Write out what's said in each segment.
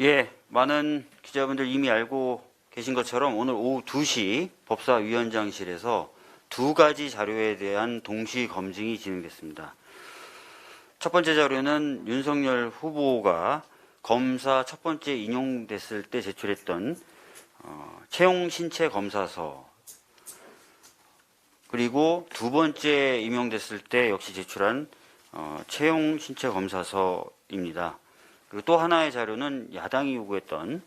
예, 많은 기자분들 이미 알고 계신 것처럼 오늘 오후 2시 법사위원장실에서 두 가지 자료에 대한 동시 검증이 진행됐습니다. 첫 번째 자료는 윤석열 후보가 검사 첫 번째 인용됐을 때 제출했던 채용 신체 검사서, 그리고 두 번째 임용됐을 때 역시 제출한 채용 신체 검사서입니다. 그리고 또 하나의 자료는 야당이 요구했던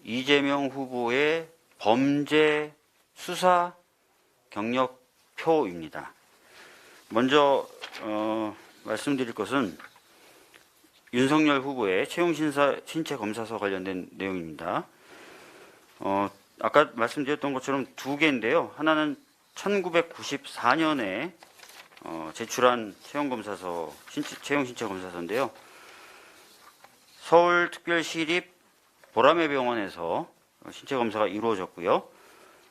이재명 후보의 범죄 수사 경력표입니다. 먼저 말씀드릴 것은 윤석열 후보의 채용 신체 검사서 관련된 내용입니다. 아까 말씀드렸던 것처럼 두 개인데요. 하나는 1994년에 제출한 채용 신체 검사서인데요. 서울특별시립 보라매 병원에서 신체 검사가 이루어졌고요.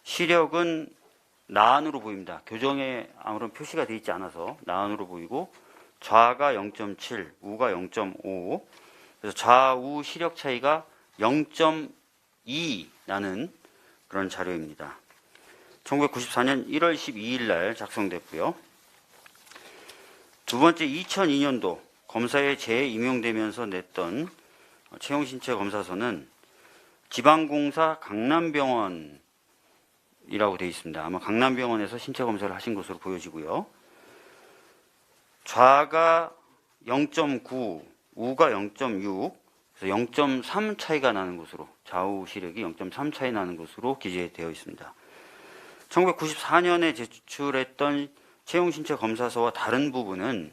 시력은 나안으로 보입니다. 교정에 아무런 표시가 되어 있지 않아서 나안으로 보이고, 좌가 0.7, 우가 0.5, 그래서 좌우 시력 차이가 0.2 나는 그런 자료입니다. 1994년 1월 12일 날 작성됐고요. 두 번째 2002년도 검사에 재임용되면서 냈던 채용신체 검사서는 지방공사 강남병원이라고 되어 있습니다. 아마 강남병원에서 신체 검사를 하신 것으로 보여지고요. 좌가 0.9, 우가 0.6, 그래서 0.3 차이가 나는 것으로, 좌우 시력이 0.3 차이 나는 것으로 기재되어 있습니다. 1994년에 제출했던 채용신체 검사서와 다른 부분은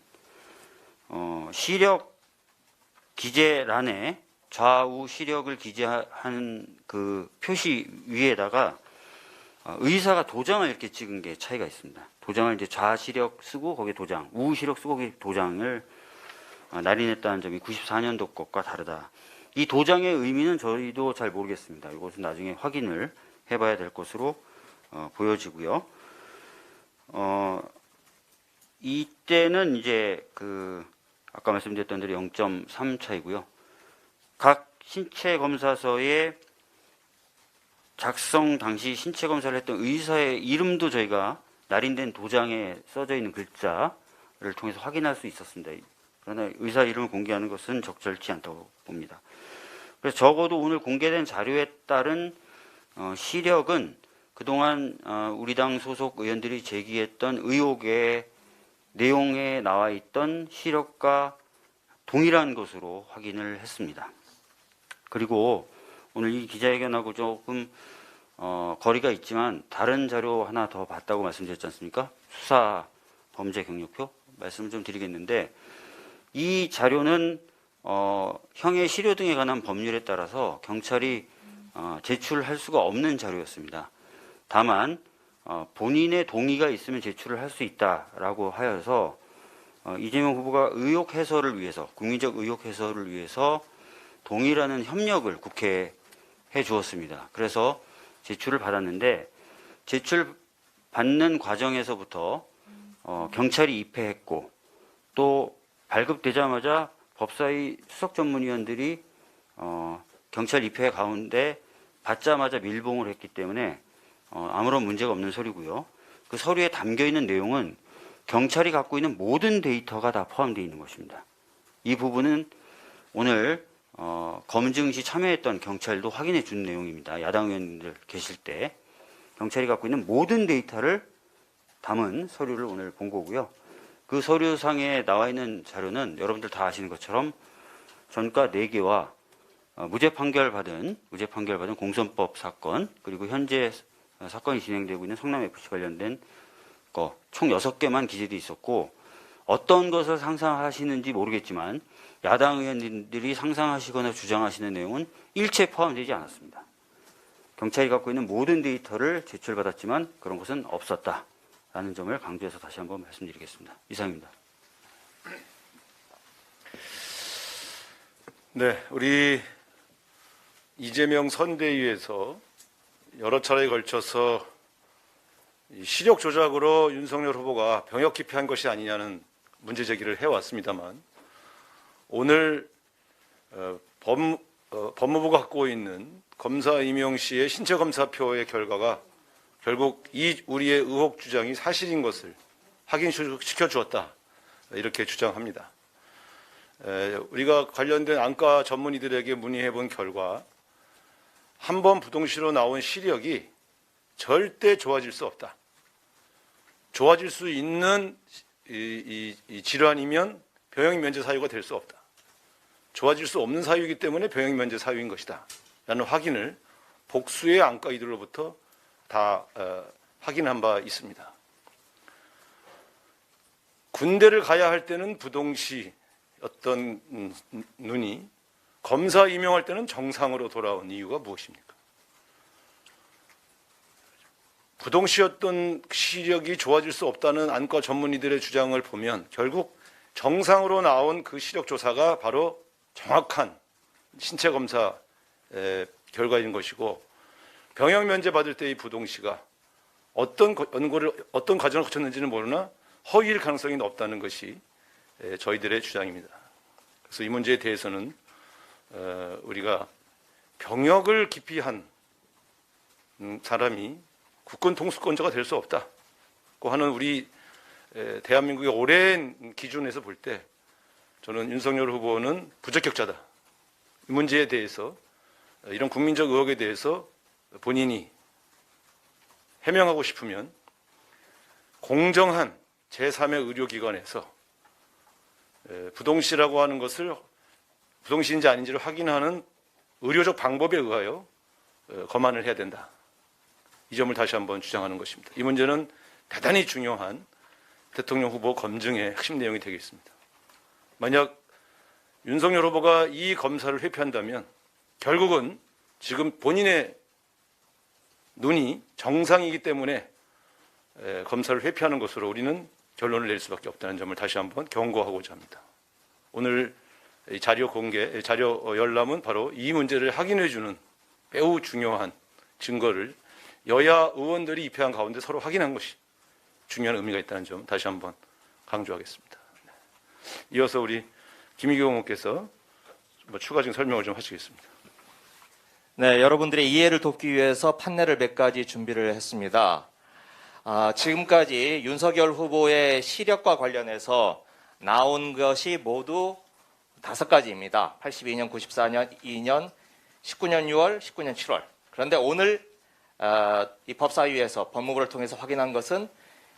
시력 기재란에 좌우 시력을 기재한 그 표시 위에다가 의사가 도장을 이렇게 찍은 게 차이가 있습니다. 도장을 이제 좌시력 쓰고 거기에 도장, 우시력 쓰고 거기에 도장을 날인했다는 점이 94년도 것과 다르다. 이 도장의 의미는 저희도 잘 모르겠습니다. 이것은 나중에 확인을 해봐야 될 것으로 보여지고요. 이때는 이제 아까 말씀드렸던 대로 0.3 차이고요. 각 신체 검사서의 작성 당시 신체 검사를 했던 의사의 이름도 저희가 날인된 도장에 써져 있는 글자를 통해서 확인할 수 있었습니다. 그러나 의사 이름을 공개하는 것은 적절치 않다고 봅니다. 그래서 적어도 오늘 공개된 자료에 따른 시력은 그동안 우리 당 소속 의원들이 제기했던 의혹의 내용에 나와 있던 시력과 동일한 것으로 확인을 했습니다. 그리고 오늘 이 기자회견하고 조금 거리가 있지만 다른 자료 하나 더 봤다고 말씀드렸지 않습니까? 수사 범죄 경력표 말씀을 좀 드리겠는데, 이 자료는 형의 실효 등에 관한 법률에 따라서 경찰이 제출할 수가 없는 자료였습니다. 다만 본인의 동의가 있으면 제출을 할 수 있다라고 하여서 이재명 후보가 의혹 해소를 위해서, 국민적 의혹 해소를 위해서 동의라는 협력을 국회에 해 주었습니다. 그래서 제출을 받았는데, 제출 받는 과정에서부터 경찰이 입회했고, 또 발급되자마자 법사위 수석 전문위원들이 경찰 입회 가운데 받자마자 밀봉을 했기 때문에 아무런 문제가 없는 서류고요. 그 서류에 담겨 있는 내용은 경찰이 갖고 있는 모든 데이터가 다 포함되어 있는 것입니다. 이 부분은 오늘 검증 시 참여했던 경찰도 확인해 준 내용입니다. 야당 의원들 계실 때 경찰이 갖고 있는 모든 데이터를 담은 서류를 오늘 본 거고요. 그 서류상에 나와 있는 자료는 여러분들 다 아시는 것처럼 전과 4개와 무죄 판결 받은 공선법 사건, 그리고 현재 사건이 진행되고 있는 성남FC 관련된 거 총 6개만 기재되어 있었고, 어떤 것을 상상하시는지 모르겠지만 야당 의원들이 상상하시거나 주장하시는 내용은 일체 포함되지 않았습니다. 경찰이 갖고 있는 모든 데이터를 제출받았지만 그런 것은 없었다라는 점을 강조해서 다시 한번 말씀드리겠습니다. 이상입니다. 네, 우리 이재명 선대위에서 여러 차례에 걸쳐서 시력 조작으로 윤석열 후보가 병역 기피한 것이 아니냐는 문제 제기를 해왔습니다만, 오늘 법무부가 갖고 있는 검사 임용 시의 신체 검사표의 결과가 결국 우리의 의혹 주장이 사실인 것을 확인시켜 주었다. 이렇게 주장합니다. 우리가 관련된 안과 전문의들에게 문의해 본 결과 한 번 부동시로 나온 시력이 절대 좋아질 수 없다. 좋아질 수 있는 이 질환이면 병역 면제 사유가 될 수 없다. 좋아질 수 없는 사유이기 때문에 병역 면제 사유인 것이다. 라는 확인을 복수의 안과 이들로부터 다 확인한 바 있습니다. 군대를 가야 할 때는 부동시 어떤 눈이 검사 임용할 때는 정상으로 돌아온 이유가 무엇입니까? 부동시였던 시력이 좋아질 수 없다는 안과 전문의들의 주장을 보면 결국 정상으로 나온 그 시력 조사가 바로 정확한 신체 검사 결과인 것이고 병역 면제 받을 때의 부동시가 어떤 과정을 거쳤는지는 모르나 허위일 가능성이 높다는 것이 저희들의 주장입니다. 그래서 이 문제에 대해서는 우리가 병역을 기피한 사람이 국군 통수권자가 될 수 없다고 하는 우리 대한민국의 오랜 기준에서 볼 때 저는 윤석열 후보는 부적격자다. 이 문제에 대해서 이런 국민적 의혹에 대해서 본인이 해명하고 싶으면 공정한 제3의 의료기관에서 부동시라고 하는 것을 부동시인지 아닌지를 확인하는 의료적 방법에 의하여 검안을 해야 된다. 이 점을 다시 한번 주장하는 것입니다. 이 문제는 대단히 중요한 대통령 후보 검증의 핵심 내용이 되겠습니다. 만약 윤석열 후보가 이 검사를 회피한다면 결국은 지금 본인의 눈이 정상이기 때문에 검사를 회피하는 것으로 우리는 결론을 낼 수밖에 없다는 점을 다시 한번 경고하고자 합니다. 오늘 자료 열람은 바로 이 문제를 확인해 주는 매우 중요한 증거를 여야 의원들이 입회한 가운데 서로 확인한 것이 중요한 의미가 있다는 점 다시 한번 강조하겠습니다. 이어서 우리 김희경 의원께서 추가적인 설명을 좀 하시겠습니다. 네, 여러분들의 이해를 돕기 위해서 판넬을 몇 가지 준비를 했습니다. 지금까지 윤석열 후보의 시력과 관련해서 나온 것이 모두 5가지입니다. 82년, 94년, 2년, 19년 6월, 19년 7월. 그런데 오늘 이 법사위에서 법무부를 통해서 확인한 것은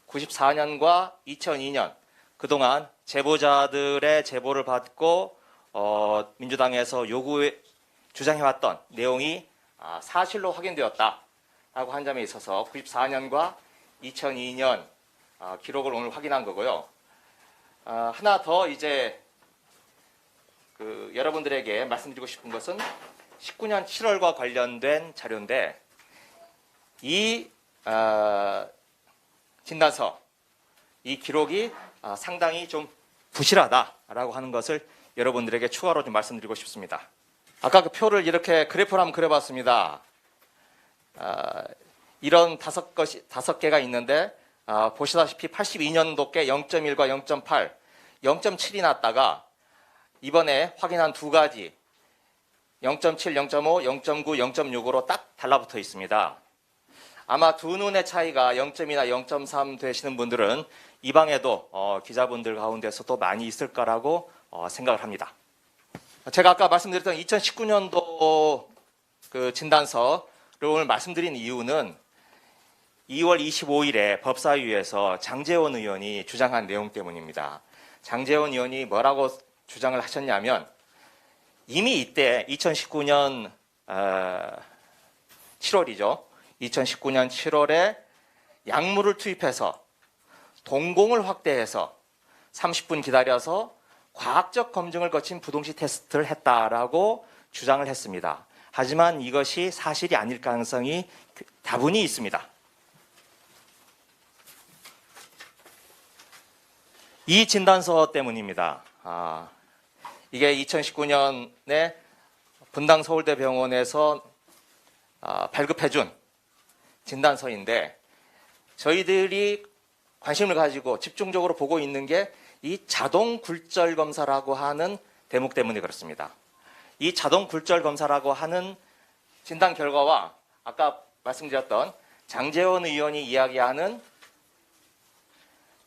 94년과 2002년 그동안 제보자들의 제보를 받고 민주당에서 주장해왔던 내용이 사실로 확인되었다라고 한 점에 있어서 94년과 2002년 기록을 오늘 확인한 거고요. 하나 더 이제 여러분들에게 말씀드리고 싶은 것은 19년 7월과 관련된 자료인데 이 진단서, 이 기록이 상당히 좀 부실하다라고 하는 것을 여러분들에게 추가로 좀 말씀드리고 싶습니다. 아까 그 표를 이렇게 그래프로 한번 그려봤습니다. 이런 5개가 있는데 보시다시피 82년도께 0.1과 0.8, 0.7이 났다가 이번에 확인한 2가지 0.7, 0.5, 0.9, 0.6으로 딱 달라붙어 있습니다. 아마 두 눈의 차이가 0.2나 0.3 되시는 분들은 이 방에도 기자분들 가운데서도 많이 있을 거라고 생각을 합니다. 제가 아까 말씀드렸던 2019년도 그 진단서를 오늘 말씀드린 이유는 2월 25일에 법사위에서 장제원 의원이 주장한 내용 때문입니다. 장제원 의원이 뭐라고 주장을 하셨냐면 이미 이때 2019년 7월이죠. 2019년 7월에 약물을 투입해서 동공을 확대해서 30분 기다려서 과학적 검증을 거친 부동시 테스트를 했다라고 주장을 했습니다. 하지만 이것이 사실이 아닐 가능성이 다분히 있습니다. 이 진단서 때문입니다. 이게 2019년에 분당 서울대병원에서 발급해준 진단서인데 저희들이 관심을 가지고 집중적으로 보고 있는 게 이 자동 굴절 검사라고 하는 대목 때문에 그렇습니다. 이 자동 굴절 검사라고 하는 진단 결과와 아까 말씀드렸던 장제원 의원이 이야기하는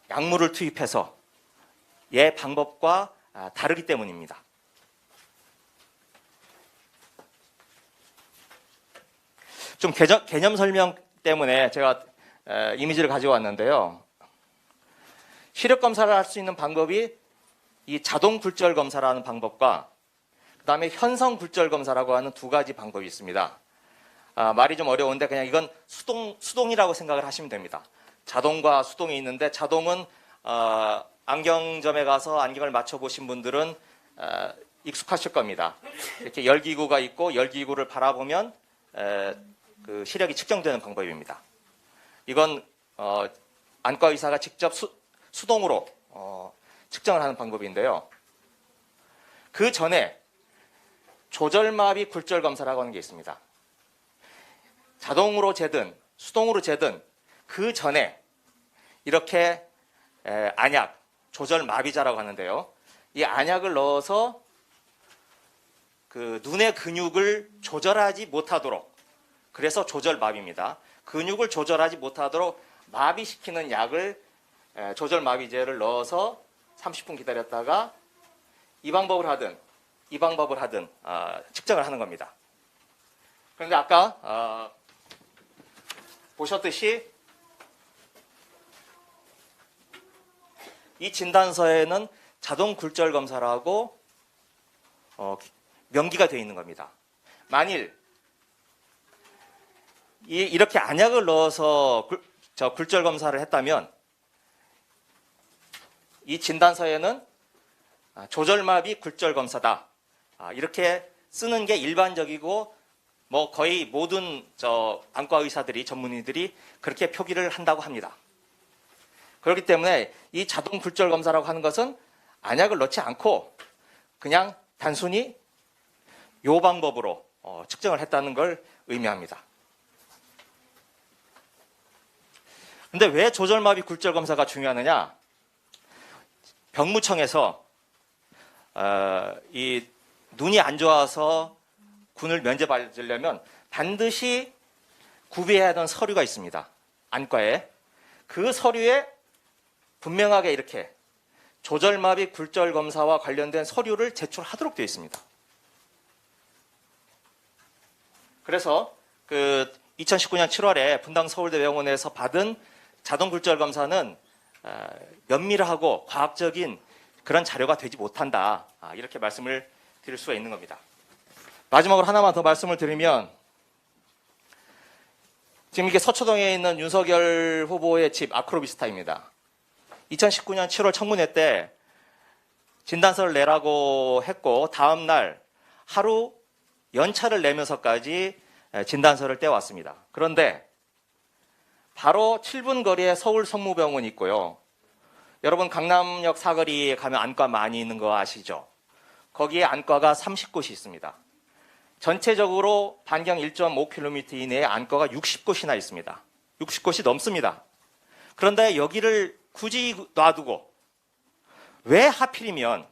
약물을 투입해서 의 방법과 다르기 때문입니다. 좀 개념 설명 때문에 제가 이미지를 가지고 왔는데요. 시력 검사를 할 수 있는 방법이 이 자동 굴절 검사라는 방법과 그다음에 현성 굴절 검사라고 하는 두 가지 방법이 있습니다. 말이 좀 어려운데 그냥 이건 수동이라고 생각을 하시면 됩니다. 자동과 수동이 있는데 자동은 안경점에 가서 안경을 맞춰보신 분들은 익숙하실 겁니다. 이렇게 열기구가 있고 열기구를 바라보면 그 시력이 측정되는 방법입니다. 이건 안과 의사가 직접 수동으로 측정을 하는 방법인데요. 그 전에 조절마비 굴절 검사라고 하는 게 있습니다. 자동으로 재든 수동으로 재든 그 전에 이렇게 안약, 조절마비자라고 하는데요. 이 안약을 넣어서 그 눈의 근육을 조절하지 못하도록, 그래서 조절마비입니다. 근육을 조절하지 못하도록 마비시키는 약을 조절마비제를 넣어서 30분 기다렸다가 이 방법을 하든 측정을 하는 겁니다. 그런데 아까 보셨듯이 이 진단서에는 자동 굴절 검사라고 명기가 되어 있는 겁니다. 만일 이렇게 안약을 넣어서 굴절 검사를 했다면 이 진단서에는 조절마비 굴절 검사다. 이렇게 쓰는 게 일반적이고 뭐 거의 모든 안과 의사들이 전문의들이 그렇게 표기를 한다고 합니다. 그렇기 때문에 이 자동 굴절 검사라고 하는 것은 안약을 넣지 않고 그냥 단순히 이 방법으로 측정을 했다는 걸 의미합니다. 근데 왜 조절마비 굴절 검사가 중요하느냐? 병무청에서 이 눈이 안 좋아서 군을 면제받으려면 반드시 구비해야 하는 서류가 있습니다. 안과에. 그 서류에 분명하게 이렇게 조절마비 굴절 검사와 관련된 서류를 제출하도록 되어 있습니다. 그래서 그 2019년 7월에 분당 서울대병원에서 받은 자동 굴절 검사는 면밀하고 과학적인 그런 자료가 되지 못한다. 이렇게 말씀을 드릴 수가 있는 겁니다. 마지막으로 하나만 더 말씀을 드리면 지금 이게 서초동에 있는 윤석열 후보의 집 아크로비스타입니다. 2019년 7월 청문회 때 진단서를 내라고 했고 다음 날 하루 연차를 내면서까지 진단서를 떼왔습니다. 그런데 바로 7분 거리에 서울 성모병원이 있고요. 여러분 강남역 사거리에 가면 안과 많이 있는 거 아시죠? 거기에 안과가 30곳이 있습니다. 전체적으로 반경 1.5km 이내에 안과가 60곳이나 있습니다. 60곳이 넘습니다. 그런데 여기를 굳이 놔두고 왜 하필이면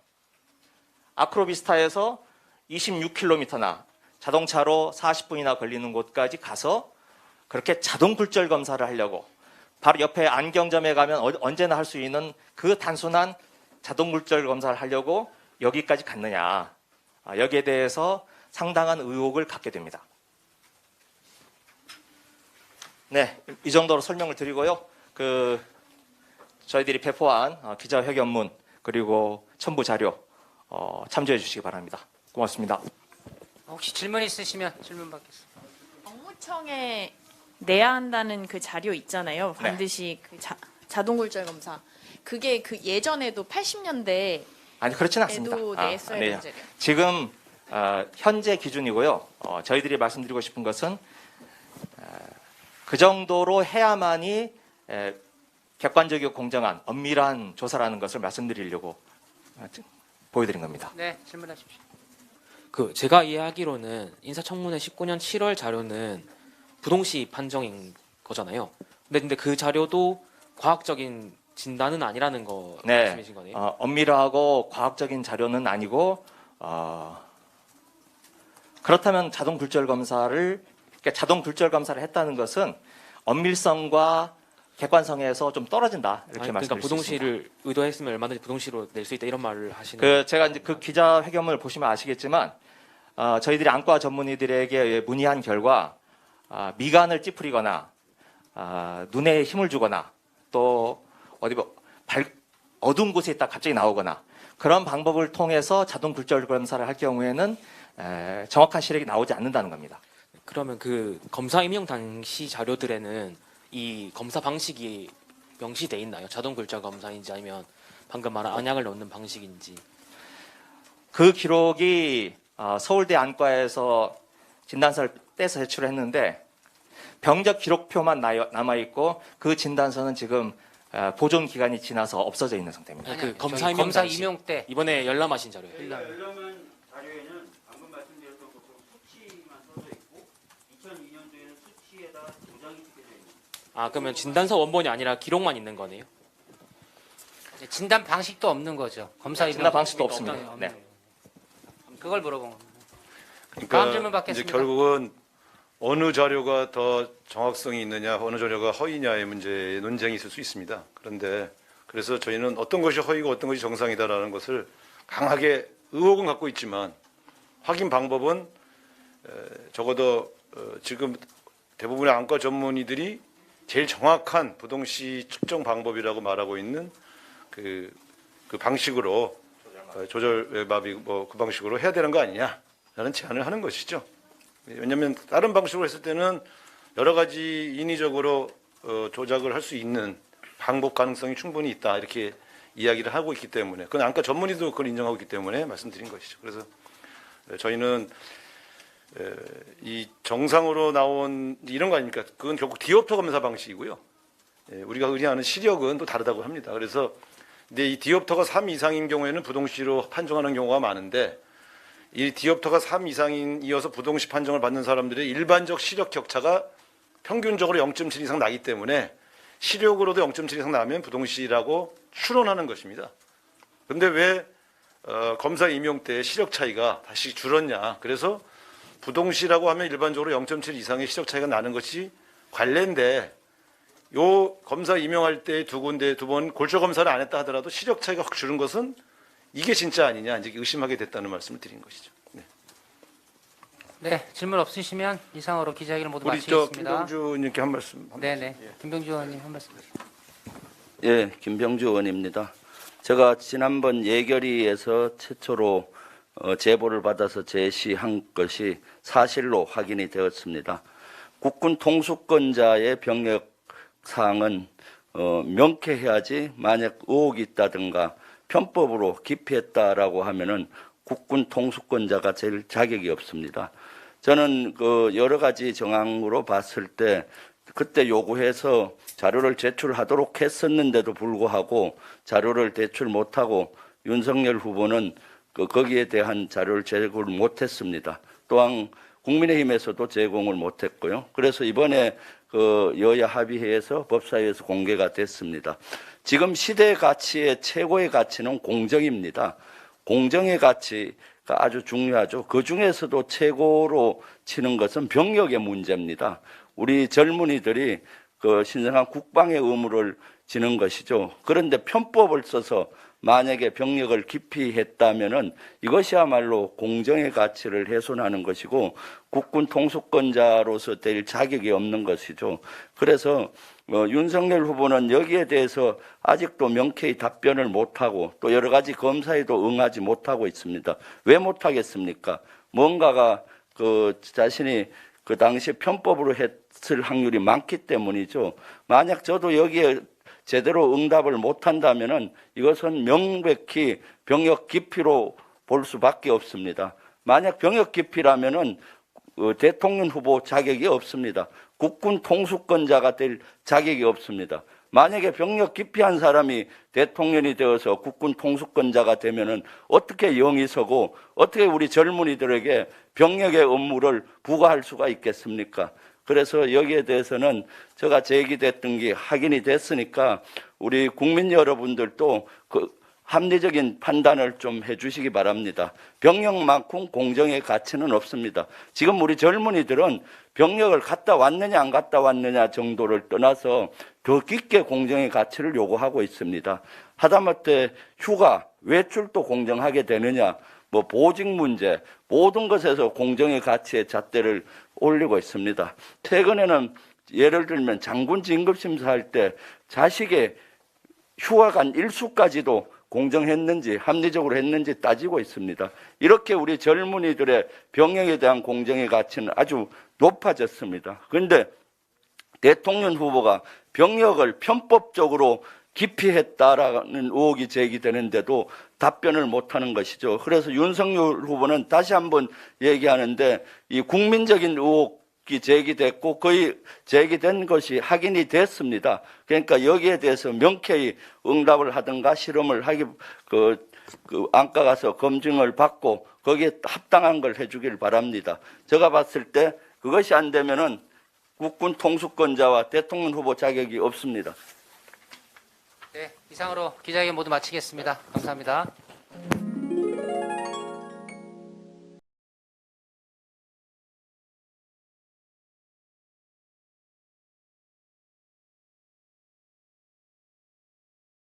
아크로비스타에서 26km나 자동차로 40분이나 걸리는 곳까지 가서 그렇게 자동 굴절 검사를 하려고 바로 옆에 안경점에 가면 언제나 할 수 있는 그 단순한 자동 굴절 검사를 하려고 여기까지 갔느냐. 여기에 대해서 상당한 의혹을 갖게 됩니다. 네, 이 정도로 설명을 드리고요. 저희들이 배포한 기자회견문 그리고 첨부 자료 참조해 주시기 바랍니다. 고맙습니다. 혹시 질문 있으시면 질문 받겠습니다. 병무청에 내야 한다는 그 자료 있잖아요. 네. 반드시 그 자동 굴절 검사. 그게 그 예전에도 80년대 아니 그렇지는 않습니다. 에도 냈어야 되는 자료. 지금 현재 기준이고요. 저희들이 말씀드리고 싶은 것은 그 정도로 해야만이 객관적이고 공정한 엄밀한 조사라는 것을 말씀드리려고 보여드린 겁니다. 네, 질문하십시오. 제가 이해하기로는 인사청문회 19년 7월 자료는 부동시 판정인 거잖아요. 근데 그 자료도 과학적인 진단은 아니라는 거 말씀이신 거네요. 엄밀하고 과학적인 자료는 아니고 그렇다면 자동 굴절 검사를 그러니까 자동 굴절 검사를 했다는 것은 엄밀성과 객관성에서 좀 떨어진다 이렇게 아니, 말씀드릴 그러니까 수 있습니다. 부동시를 의도했으면 얼마든지 부동시로 낼 수 있다 이런 말을 하시는. 그 제가 이제 그 기자회견을 보시면 아시겠지만 저희들이 안과 전문의들에게 문의한 결과 미간을 찌푸리거나 눈에 힘을 주거나 또 어디 어두운 곳에 있다 갑자기 나오거나 그런 방법을 통해서 자동 굴절 검사를 할 경우에는 정확한 시력이 나오지 않는다는 겁니다. 그러면 그 검사 임용 당시 자료들에는 이 검사 방식이 명시돼 있나요? 자동 굴절 검사인지 아니면 방금 말한 안약을 넣는 방식인지. 그 기록이 서울대 안과에서 진단서를 떼서 제출했는데 병적 기록표만 남아 있고 그 진단서는 지금 보존 기간이 지나서 없어져 있는 상태입니다. 그 아니, 검사 저희 임용 검사 당시. 임용 때 이번에 열람하신 자료예요. 열람한 자료에는 방금 말씀드렸던 것처럼 수치만 써져 있고 2002년도에는 수치에다 도장이 찍혀져 있는. 아 그러면 진단서 원본이 아니라 기록만 있는 거네요? 진단 방식도 없는 거죠. 검사 임용 진단 방식도 없는 없습니다. 거예요. 네. 그걸 물어본 겁니다. 그러니까 다음 질문 이제 받겠습니다. 결국은 어느 자료가 더 정확성이 있느냐, 어느 자료가 허위냐의 문제에 논쟁이 있을 수 있습니다. 그런데 그래서 저희는 어떤 것이 허위고 어떤 것이 정상이다라는 것을 강하게 의혹은 갖고 있지만 확인 방법은 적어도 지금 대부분의 안과 전문의들이 제일 정확한 부동시 측정 방법이라고 말하고 있는 그 방식으로 조절마비 그 방식으로 해야 되는 거 아니냐라는 제안을 하는 것이죠. 왜냐하면 다른 방식으로 했을 때는 여러 가지 인위적으로 조작을 할 수 있는 방법 가능성이 충분히 있다 이렇게 이야기를 하고 있기 때문에 그건 안과 전문의도 그걸 인정하고 있기 때문에 말씀드린 것이죠. 그래서 저희는 이 정상으로 나온 이런 거 아닙니까? 그건 결국 디옵터 검사 방식이고요. 우리가 의뢰하는 시력은 또 다르다고 합니다. 그래서 근데 이 디옵터가 3 이상인 경우에는 부동시로 판정하는 경우가 많은데 이 디옵터가 3 이상인 이어서 부동시 판정을 받는 사람들의 일반적 시력 격차가 평균적으로 0.7 이상 나기 때문에 시력으로도 0.7 이상 나면 부동시라고 추론하는 것입니다. 그런데 왜 검사 임용 때 시력 차이가 다시 줄었냐? 그래서 부동시라고 하면 일반적으로 0.7 이상의 시력 차이가 나는 것이 관례인데 요 검사 임용할 때 두 번 골절 검사를 안 했다 하더라도 시력 차이가 확 줄은 것은 이게 진짜 아니냐 이제 의심하게 됐다는 말씀을 드린 것이죠. 네. 네, 질문 없으시면 이상으로 기자회견을 모두 우리 저 마치겠습니다. 김병주 의원님께 한 말씀. 네네. 김병주 의원님 한 말씀. 예, 김병주 의원입니다. 제가 지난번 예결위에서 최초로 제보를 받아서 제시한 것이 사실로 확인이 되었습니다. 국군 통수권자의 병역 사항은 명쾌해야지 만약 의혹이 있다든가 편법으로 기피했다라고 하면은 국군 통수권자가 될 자격이 없습니다. 저는 그 여러 가지 정황으로 봤을 때 그때 요구해서 자료를 제출하도록 했었는데도 불구하고 자료를 제출 못하고 윤석열 후보는 거기에 대한 자료를 제공을 못했습니다. 또한 국민의힘에서도 제공을 못했고요. 그래서 이번에 그 여야 합의회에서 법사위에서 공개가 됐습니다. 지금 시대 가치의 최고의 가치는 공정입니다. 공정의 가치가 아주 중요하죠. 그 중에서도 최고로 치는 것은 병역의 문제입니다. 우리 젊은이들이 그 신성한 국방의 의무를 지는 것이죠. 그런데 편법을 써서 만약에 병력을 기피했다면은 이것이야말로 공정의 가치를 훼손하는 것이고 국군 통수권자로서 될 자격이 없는 것이죠. 그래서 윤석열 후보는 여기에 대해서 아직도 명쾌히 답변을 못하고 또 여러 가지 검사에도 응하지 못하고 있습니다. 왜 못하겠습니까? 뭔가가 그 자신이 그 당시에 편법으로 했을 확률이 많기 때문이죠. 만약 저도 여기에 제대로 응답을 못한다면은 이것은 명백히 병역 기피로 볼 수밖에 없습니다. 만약 병역 기피라면은 대통령 후보 자격이 없습니다. 국군 통수권자가 될 자격이 없습니다. 만약에 병역 기피한 사람이 대통령이 되어서 국군 통수권자가 되면은 어떻게 영이 서고 어떻게 우리 젊은이들에게 병역의 업무를 부과할 수가 있겠습니까? 그래서 여기에 대해서는 제가 제기됐던 게 확인이 됐으니까 우리 국민 여러분들도 그 합리적인 판단을 좀 해주시기 바랍니다. 병력만큼 공정의 가치는 없습니다. 지금 우리 젊은이들은 병력을 갔다 왔느냐 안 갔다 왔느냐 정도를 떠나서 더 깊게 공정의 가치를 요구하고 있습니다. 하다못해 휴가, 외출도 공정하게 되느냐, 뭐 보직 문제, 모든 것에서 공정의 가치의 잣대를 올리고 있습니다. 최근에는 예를 들면 장군 진급 심사할 때 자식의 휴가간 일수까지도 공정했는지 합리적으로 했는지 따지고 있습니다. 이렇게 우리 젊은이들의 병역에 대한 공정의 가치는 아주 높아졌습니다. 그런데 대통령 후보가 병역을 편법적으로 기피했다라는 의혹이 제기되는데도 답변을 못하는 것이죠. 그래서 윤석열 후보는 다시 한번 얘기하는데 이 국민적인 의혹이 제기됐고 거의 제기된 것이 확인이 됐습니다. 그러니까 여기에 대해서 명쾌히 응답을 하든가 실험을 하기 안과 가서 검증을 받고 거기에 합당한 걸 해주길 바랍니다. 제가 봤을 때 그것이 안 되면은 국군 통수권자와 대통령 후보 자격이 없습니다. 네, 이상으로 기자회견 모두 마치겠습니다. 감사합니다.